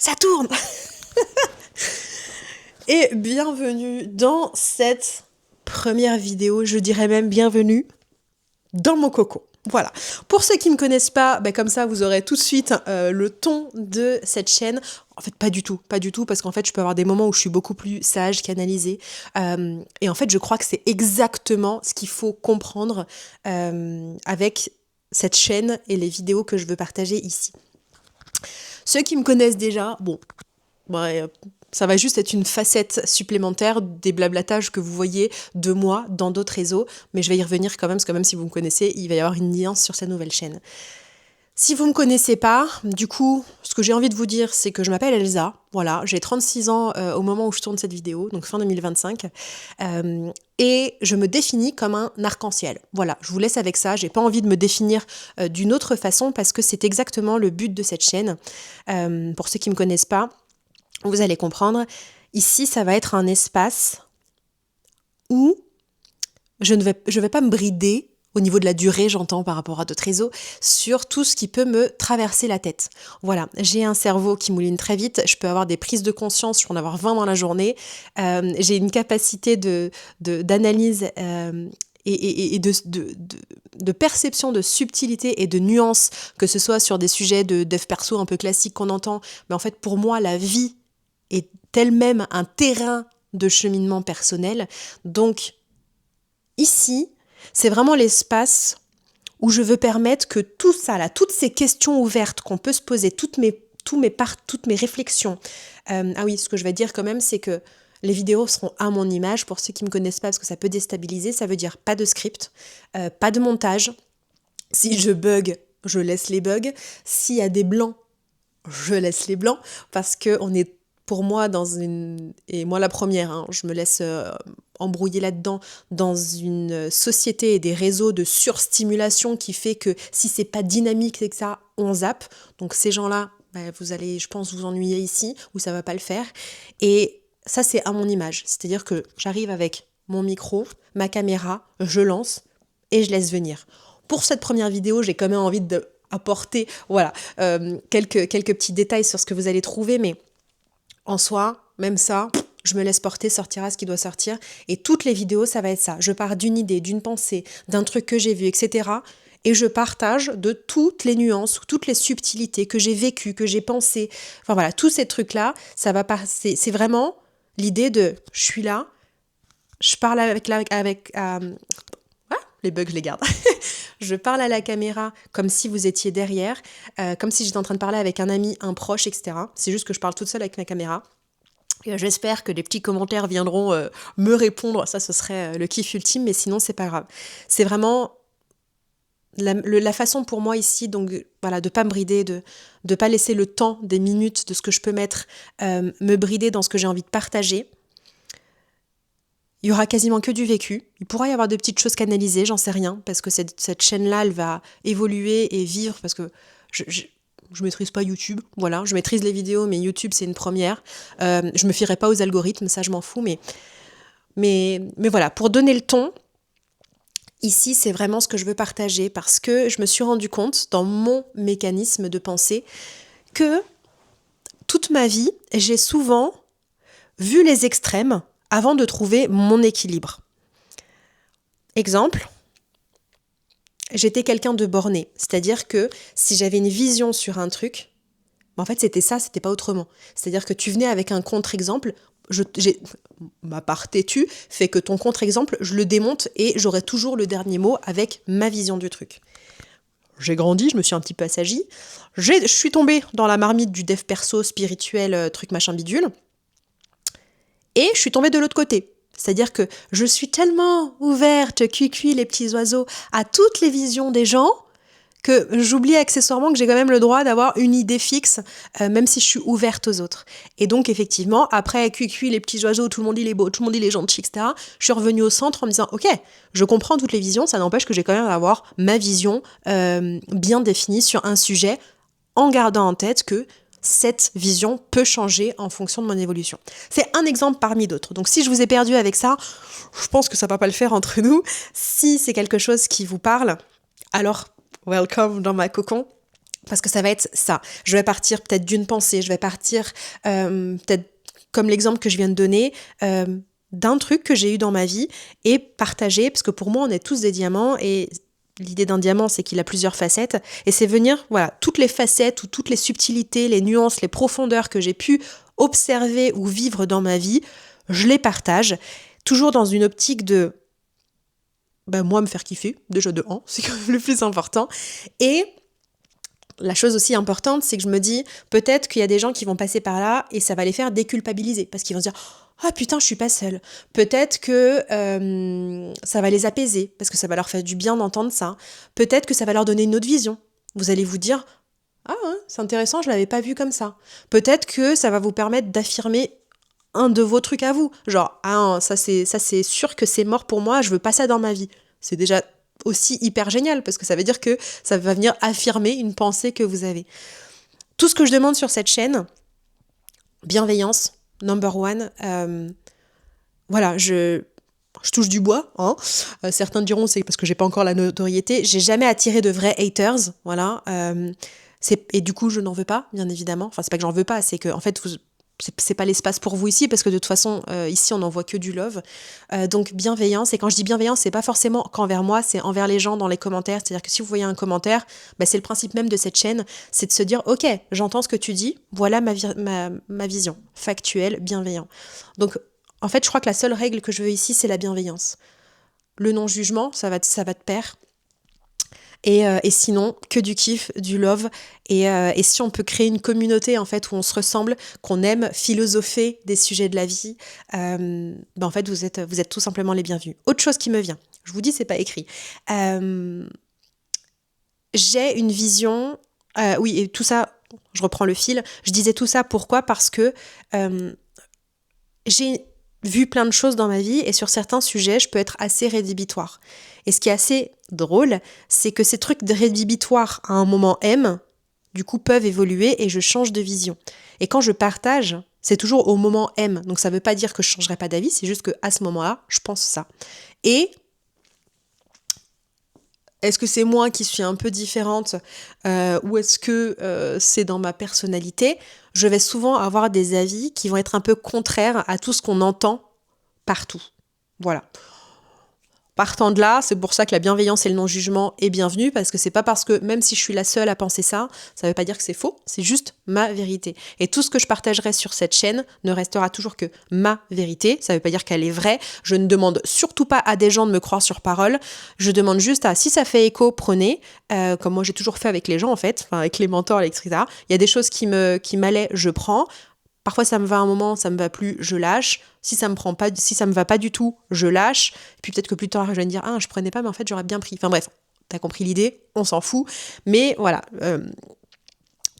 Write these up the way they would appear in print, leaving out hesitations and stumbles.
Ça tourne. Et bienvenue dans cette première vidéo, je dirais même bienvenue dans mon cocon. Voilà. Pour ceux qui ne me connaissent pas, comme ça vous aurez tout de suite le ton de cette chaîne. En fait, pas du tout, parce qu'en fait, je peux avoir des moments où je suis beaucoup plus sage, canalisée. Et en fait, je crois que c'est exactement ce qu'il faut comprendre avec cette chaîne et les vidéos que je veux partager ici. Ceux qui me connaissent déjà, ça va juste être une facette supplémentaire des blablatages que vous voyez de moi dans d'autres réseaux, mais je vais y revenir quand même, parce que même si vous me connaissez, il va y avoir une nuance sur cette nouvelle chaîne. Si vous ne me connaissez pas, du coup, ce que j'ai envie de vous dire, c'est que je m'appelle Elsa, voilà, j'ai 36 ans au moment où je tourne cette vidéo, donc fin 2025, et je me définis comme un arc-en-ciel. Voilà, je vous laisse avec ça, j'ai pas envie de me définir d'une autre façon, parce que c'est exactement le but de cette chaîne. Pour ceux qui me connaissent pas, vous allez comprendre, ici, ça va être un espace où je vais pas me brider, au niveau de la durée, j'entends par rapport à d'autres réseaux, sur tout ce qui peut me traverser la tête. Voilà, j'ai un cerveau qui mouline très vite, je peux avoir des prises de conscience, je peux en avoir 20 dans la journée, j'ai une capacité d'analyse et de perception, de subtilité et de nuance, que ce soit sur des sujets de dev perso un peu classiques qu'on entend, mais en fait pour moi la vie est elle-même un terrain de cheminement personnel. Donc ici, c'est vraiment l'espace où je veux permettre que tout ça, là, toutes ces questions ouvertes qu'on peut se poser, toutes mes réflexions. Ce que je vais dire quand même, c'est que les vidéos seront à mon image. Pour ceux qui ne me connaissent pas, parce que ça peut déstabiliser, ça veut dire pas de script, pas de montage. Si je bug, je laisse les bugs. S'il y a des blancs, je laisse les blancs, parce qu'on est pour moi et moi la première, je me laisse embrouiller là-dedans, dans une société et des réseaux de surstimulation qui fait que si c'est pas dynamique, c'est que ça, on zappe. Donc ces gens-là, vous allez, je pense, vous ennuyer ici, ou ça va pas le faire. Et ça, c'est à mon image. C'est-à-dire que j'arrive avec mon micro, ma caméra, je lance et je laisse venir. Pour cette première vidéo, j'ai quand même envie d'apporter quelques petits détails sur ce que vous allez trouver, mais en soi, même ça, je me laisse porter, sortira ce qui doit sortir. Et toutes les vidéos, ça va être ça. Je pars d'une idée, d'une pensée, d'un truc que j'ai vu, etc. Et je partage de toutes les nuances, toutes les subtilités que j'ai vécues, que j'ai pensées. Enfin voilà, tous ces trucs-là, ça va passer. C'est vraiment l'idée de je suis là, je parle les bugs, je les garde. Je parle à la caméra comme si vous étiez derrière, comme si j'étais en train de parler avec un ami, un proche, etc. C'est juste que je parle toute seule avec ma caméra. Et j'espère que les petits commentaires viendront me répondre. Ça, ce serait le kiff ultime, mais sinon, c'est pas grave. C'est vraiment la façon pour moi ici, donc voilà, de pas me brider, de pas laisser le temps des minutes de ce que je peux mettre, me brider dans ce que j'ai envie de partager. Il y aura quasiment que du vécu. Il pourra y avoir de petites choses canalisées, j'en sais rien, parce que cette chaîne-là, elle va évoluer et vivre, parce que je maîtrise pas YouTube, voilà, je maîtrise les vidéos, mais YouTube, c'est une première. Je me fierai pas aux algorithmes, ça, je m'en fous, mais voilà, pour donner le ton, ici, c'est vraiment ce que je veux partager, parce que je me suis rendu compte, dans mon mécanisme de pensée, que toute ma vie, j'ai souvent vu les extrêmes avant de trouver mon équilibre. Exemple, j'étais quelqu'un de borné, c'est-à-dire que si j'avais une vision sur un truc, en fait c'était ça, c'était pas autrement. C'est-à-dire que tu venais avec un contre-exemple, ma part têtue fait que ton contre-exemple, je le démonte et j'aurai toujours le dernier mot avec ma vision du truc. J'ai grandi, je me suis un petit peu assagie, je suis tombée dans la marmite du dev perso spirituel, truc machin bidule, et je suis tombée de l'autre côté. C'est-à-dire que je suis tellement ouverte, cuicui, les petits oiseaux, à toutes les visions des gens, que j'oublie accessoirement que j'ai quand même le droit d'avoir une idée fixe, même si je suis ouverte aux autres. Et donc, effectivement, après cuicui, les petits oiseaux, tout le monde il est beau, tout le monde il est gentil, etc., je suis revenue au centre en me disant, ok, je comprends toutes les visions, ça n'empêche que j'ai quand même à avoir ma vision bien définie sur un sujet, en gardant en tête que cette vision peut changer en fonction de mon évolution. C'est un exemple parmi d'autres. Donc si je vous ai perdu avec ça, je pense que ça va pas le faire entre nous. Si c'est quelque chose qui vous parle, alors welcome dans ma cocon. Parce que ça va être ça. Je vais partir peut-être d'une pensée, je vais partir peut-être comme l'exemple que je viens de donner, d'un truc que j'ai eu dans ma vie et partager, parce que pour moi, on est tous des diamants et l'idée d'un diamant, c'est qu'il a plusieurs facettes et c'est venir, voilà, toutes les facettes ou toutes les subtilités, les nuances, les profondeurs que j'ai pu observer ou vivre dans ma vie, je les partage, toujours dans une optique de moi me faire kiffer, déjà de 1, c'est quand même le plus important. Et la chose aussi importante, c'est que je me dis, peut-être qu'il y a des gens qui vont passer par là et ça va les faire déculpabiliser parce qu'ils vont se dire, ah putain, je suis pas seule. Peut-être que ça va les apaiser parce que ça va leur faire du bien d'entendre ça. Peut-être que ça va leur donner une autre vision. Vous allez vous dire, ah ouais, c'est intéressant, je l'avais pas vu comme ça. Peut-être que ça va vous permettre d'affirmer un de vos trucs à vous. Genre, ah, ça c'est sûr que c'est mort pour moi, je veux pas ça dans ma vie. C'est déjà aussi hyper génial parce que ça veut dire que ça va venir affirmer une pensée que vous avez. Tout ce que je demande sur cette chaîne, bienveillance, number one. Voilà, je touche du bois. Hein. Certains diront c'est parce que j'ai pas encore la notoriété. J'ai jamais attiré de vrais haters. Voilà. Et du coup, je n'en veux pas, bien évidemment. Enfin, c'est pas que j'en veux pas, c'est que en fait, c'est pas l'espace pour vous ici parce que de toute façon ici on n'en voit que du love, donc bienveillance. Et quand je dis bienveillance, c'est pas forcément qu'envers moi, c'est envers les gens dans les commentaires. C'est-à-dire que si vous voyez un commentaire, c'est le principe même de cette chaîne, c'est de se dire ok, j'entends ce que tu dis, voilà ma vision factuelle, bienveillant. Donc en fait je crois que la seule règle que je veux ici, c'est la bienveillance. Le non-jugement, ça va de pair. Et sinon, que du kiff, du love. Et si on peut créer une communauté en fait où on se ressemble, qu'on aime philosopher des sujets de la vie, en fait vous êtes tout simplement les bienvenus. Autre chose qui me vient, je vous dis c'est pas écrit. J'ai une vision, oui et tout ça, je reprends le fil. Je disais tout ça pourquoi ? Parce que j'ai vu plein de choses dans ma vie et sur certains sujets, je peux être assez rédhibitoire. Et ce qui est assez drôle, c'est que ces trucs rédhibitoires à un moment M, du coup, peuvent évoluer et je change de vision. Et quand je partage, c'est toujours au moment M. Donc ça ne veut pas dire que je ne changerai pas d'avis, c'est juste qu'à ce moment-là, je pense ça. Et est-ce que c'est moi qui suis un peu différente ou est-ce que c'est dans ma personnalité ? Je vais souvent avoir des avis qui vont être un peu contraires à tout ce qu'on entend partout. Voilà. Partant de là, c'est pour ça que la bienveillance et le non-jugement est bienvenu, parce que c'est pas parce que, même si je suis la seule à penser ça, ça veut pas dire que c'est faux, c'est juste ma vérité. Et tout ce que je partagerai sur cette chaîne ne restera toujours que ma vérité, ça veut pas dire qu'elle est vraie, je ne demande surtout pas à des gens de me croire sur parole, je demande juste à, si ça fait écho, prenez, comme moi j'ai toujours fait avec les gens en fait, avec les mentors, etc. Il y a des choses qui m'allaient, je prends. Parfois, ça me va un moment, ça me va plus, je lâche. Si ça me va pas du tout, je lâche. Et puis peut-être que plus tard, je vais me dire, ah, je prenais pas, mais en fait, j'aurais bien pris. Enfin bref, t'as compris l'idée, on s'en fout. Mais voilà,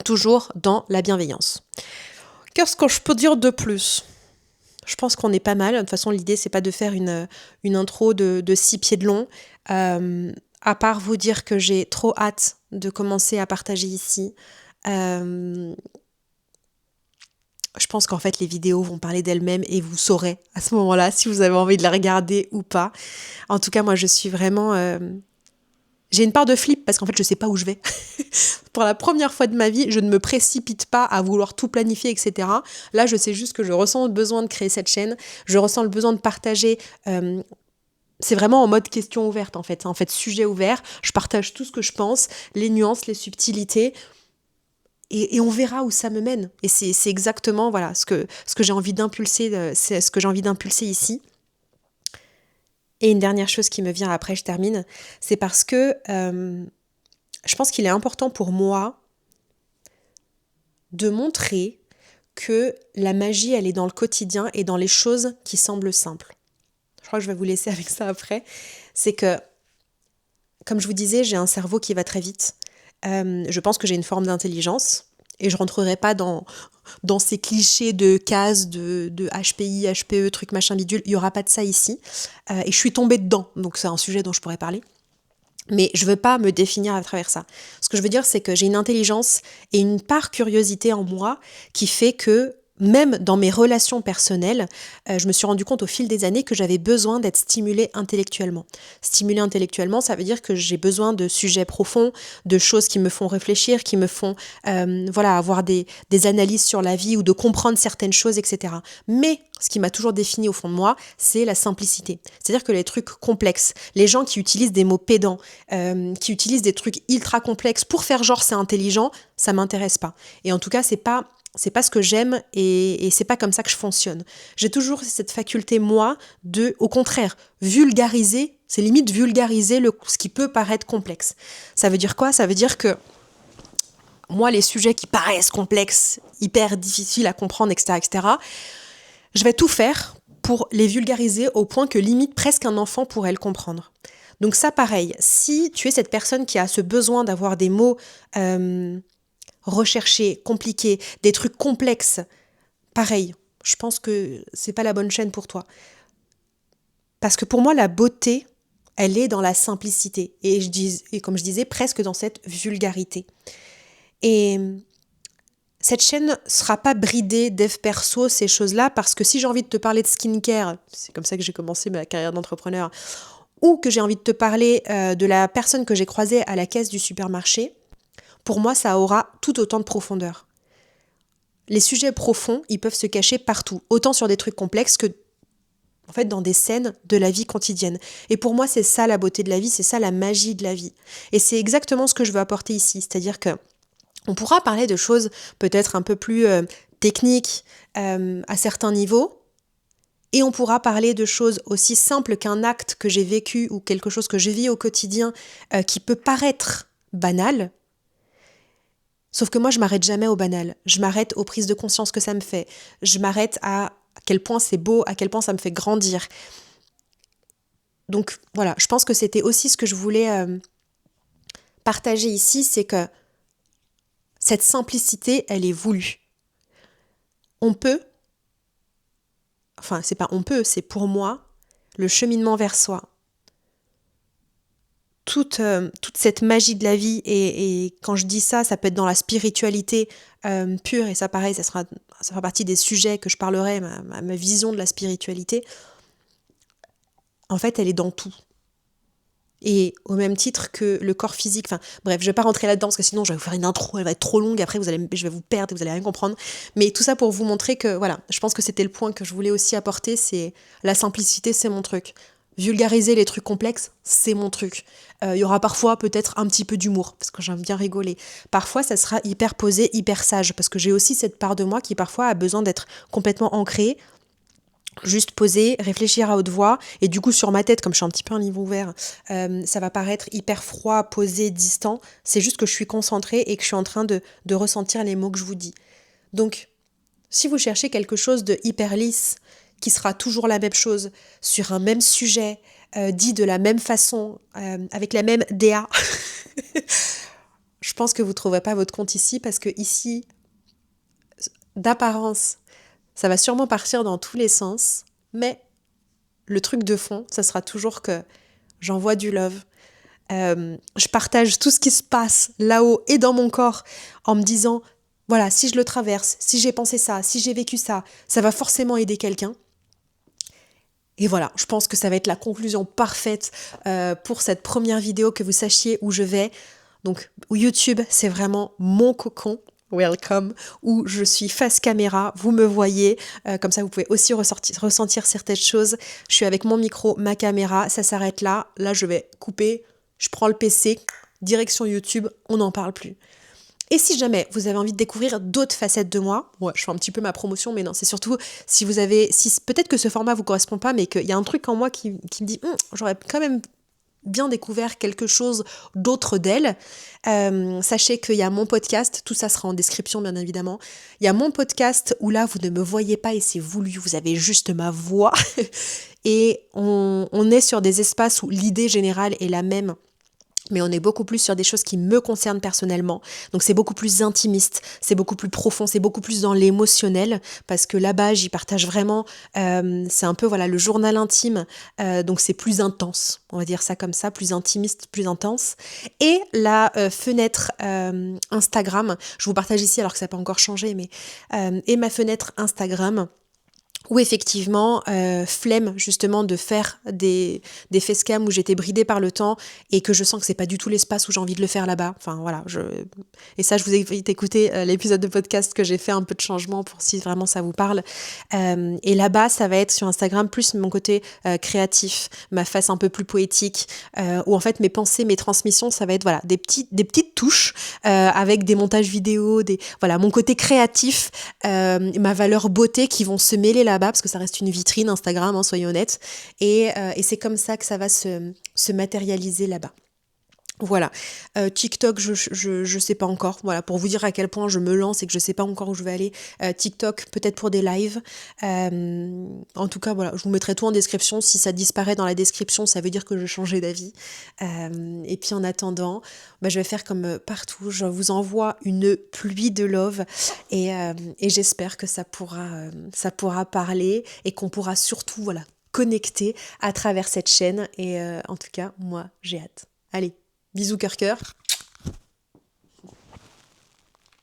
toujours dans la bienveillance. Qu'est-ce que je peux dire de plus ? Je pense qu'on est pas mal. De toute façon, l'idée, c'est pas de faire une intro de 6 pieds de long. À part vous dire que j'ai trop hâte de commencer à partager ici. Je pense qu'en fait, les vidéos vont parler d'elles-mêmes et vous saurez à ce moment-là si vous avez envie de les regarder ou pas. En tout cas, moi, je suis vraiment... J'ai une part de flip parce qu'en fait, je sais pas où je vais. Pour la première fois de ma vie, je ne me précipite pas à vouloir tout planifier, etc. Là, je sais juste que je ressens le besoin de créer cette chaîne. Je ressens le besoin de partager... c'est vraiment en mode question ouverte, en fait, sujet ouvert. Je partage tout ce que je pense, les nuances, les subtilités... Et on verra où ça me mène. Et c'est exactement voilà, ce que j'ai envie d'impulser, c'est ce que j'ai envie d'impulser ici. Et une dernière chose qui me vient après, je termine, c'est parce que je pense qu'il est important pour moi de montrer que la magie, elle est dans le quotidien et dans les choses qui semblent simples. Je crois que je vais vous laisser avec ça après. C'est que, comme je vous disais, j'ai un cerveau qui va très vite. Je pense que j'ai une forme d'intelligence et je rentrerai pas dans ces clichés de cases de HPI, HPE, truc machin bidule. Il y aura pas de ça ici. Et je suis tombée dedans, donc c'est un sujet dont je pourrais parler. Mais je veux pas me définir à travers ça. Ce que je veux dire, c'est que j'ai une intelligence et une part curiosité en moi qui fait que même dans mes relations personnelles, je me suis rendu compte au fil des années que j'avais besoin d'être stimulée intellectuellement. Stimulée intellectuellement, ça veut dire que j'ai besoin de sujets profonds, de choses qui me font réfléchir, qui me font avoir des analyses sur la vie ou de comprendre certaines choses, etc. Mais ce qui m'a toujours défini au fond de moi, c'est la simplicité. C'est-à-dire que les trucs complexes, les gens qui utilisent des mots pédants, qui utilisent des trucs ultra complexes pour faire genre c'est intelligent, ça m'intéresse pas. Et en tout cas, c'est pas ce que j'aime et c'est pas comme ça que je fonctionne. J'ai toujours cette faculté, moi, de, au contraire, vulgariser, c'est limite vulgariser ce qui peut paraître complexe. Ça veut dire quoi ? Ça veut dire que moi, les sujets qui paraissent complexes, hyper difficiles à comprendre, etc., je vais tout faire pour les vulgariser au point que limite presque un enfant pourrait le comprendre. Donc ça, pareil, si tu es cette personne qui a ce besoin d'avoir des mots recherchés, compliqués, des trucs complexes, pareil, je pense que c'est pas la bonne chaîne pour toi. Parce que pour moi, la beauté, elle est dans la simplicité. Et comme je disais, presque dans cette vulgarité. Et cette chaîne sera pas bridée dev perso, ces choses-là, parce que si j'ai envie de te parler de skincare, c'est comme ça que j'ai commencé ma carrière d'entrepreneur, ou que j'ai envie de te parler de la personne que j'ai croisée à la caisse du supermarché, pour moi, ça aura tout autant de profondeur. Les sujets profonds, ils peuvent se cacher partout, autant sur des trucs complexes que en fait, dans des scènes de la vie quotidienne. Et pour moi, c'est ça la beauté de la vie, c'est ça la magie de la vie. Et c'est exactement ce que je veux apporter ici, c'est-à-dire que on pourra parler de choses peut-être un peu plus techniques à certains niveaux, et on pourra parler de choses aussi simples qu'un acte que j'ai vécu ou quelque chose que je vis au quotidien qui peut paraître banal. Sauf que moi, je m'arrête jamais au banal. Je m'arrête aux prises de conscience que ça me fait. Je m'arrête à quel point c'est beau, à quel point ça me fait grandir. Donc voilà, je pense que c'était aussi ce que je voulais partager ici, c'est que cette simplicité, elle est voulue. C'est pour moi, le cheminement vers soi. Toute cette magie de la vie, et quand je dis ça, ça peut être dans la spiritualité pure, et ça pareil, ça fera partie des sujets que je parlerai, ma vision de la spiritualité. En fait, elle est dans tout. Et au même titre que le corps physique, bref, je vais pas rentrer là-dedans parce que sinon je vais vous faire une intro, elle va être trop longue, après je vais vous perdre et vous allez rien comprendre. Mais tout ça pour vous montrer que voilà, je pense que c'était le point que je voulais aussi apporter, c'est la simplicité, c'est mon truc. Vulgariser les trucs complexes, c'est mon truc. Il y aura parfois peut-être un petit peu d'humour, parce que j'aime bien rigoler. Parfois, ça sera hyper posé, hyper sage, parce que j'ai aussi cette part de moi qui parfois a besoin d'être complètement ancrée, juste poser, réfléchir à haute voix, et du coup sur ma tête, comme je suis un petit peu un livre ouvert, ça va paraître hyper froid, posé, distant. C'est juste que je suis concentrée et que je suis en train de ressentir les mots que je vous dis. Donc, si vous cherchez quelque chose de hyper lisse, qui sera toujours la même chose, sur un même sujet, dit de la même façon, avec la même DA, je pense que vous ne trouverez pas votre compte ici, parce que ici, d'apparence, ça va sûrement partir dans tous les sens, mais le truc de fond, ça sera toujours que j'envoie du love. Je partage tout ce qui se passe là-haut et dans mon corps en me disant, voilà, si je le traverse, si j'ai pensé ça, si j'ai vécu ça, ça va forcément aider quelqu'un. Et voilà, je pense que ça va être la conclusion parfaite pour cette première vidéo, que vous sachiez où je vais. Donc YouTube, c'est vraiment mon cocon. Welcome, où je suis face caméra, vous me voyez, comme ça vous pouvez aussi ressentir certaines choses. Je suis avec mon micro, ma caméra, ça s'arrête là. Là, je vais couper, je prends le PC, direction YouTube, on n'en parle plus. Et si jamais vous avez envie de découvrir d'autres facettes de moi, ouais, je fais un petit peu ma promotion, mais non, c'est surtout si peut-être que ce format vous correspond pas, mais qu'il y a un truc en moi qui me dit, j'aurais quand même bien découvert quelque chose d'autre d'elle. Sachez qu'il y a mon podcast, tout ça sera en description bien évidemment. Il y a mon podcast où là vous ne me voyez pas et c'est voulu, vous avez juste ma voix. Et on est sur des espaces où l'idée générale est la même. mais on est beaucoup plus sur des choses qui me concernent personnellement. Donc c'est beaucoup plus intimiste, c'est beaucoup plus profond, c'est beaucoup plus dans l'émotionnel, parce que là-bas, j'y partage vraiment, c'est un peu voilà le journal intime, donc c'est plus intense, on va dire ça comme ça, plus intimiste, plus intense. Et la fenêtre Instagram, je vous partage ici alors que ça n'a pas encore changé, mais et ma fenêtre Instagram, où effectivement, flemme justement de faire des facecam où j'étais bridée par le temps et que je sens que c'est pas du tout l'espace où j'ai envie de le faire là-bas. Enfin voilà, et ça je vous invite à écouter l'épisode de podcast que j'ai fait un peu de changement pour si vraiment ça vous parle. Et là-bas, ça va être sur Instagram plus mon côté créatif, ma face un peu plus poétique, où en fait mes pensées, mes transmissions, ça va être voilà des petites touches avec des montages vidéo, voilà mon côté créatif, ma valeur beauté qui vont se mêler là-bas parce que ça reste une vitrine Instagram, hein, soyons honnêtes, et c'est comme ça que ça va se matérialiser là-bas. Voilà, TikTok, je sais pas encore. Voilà, pour vous dire à quel point je me lance et que je sais pas encore où je vais aller. TikTok, peut-être pour des lives. En tout cas, voilà, je vous mettrai tout en description. Si ça disparaît dans la description, ça veut dire que je changeais d'avis. Et puis en attendant, je vais faire comme partout. Je vous envoie une pluie de love et j'espère que ça pourra parler et qu'on pourra surtout voilà connecter à travers cette chaîne. Et en tout cas, moi, j'ai hâte. Allez. Bisous cœur cœur.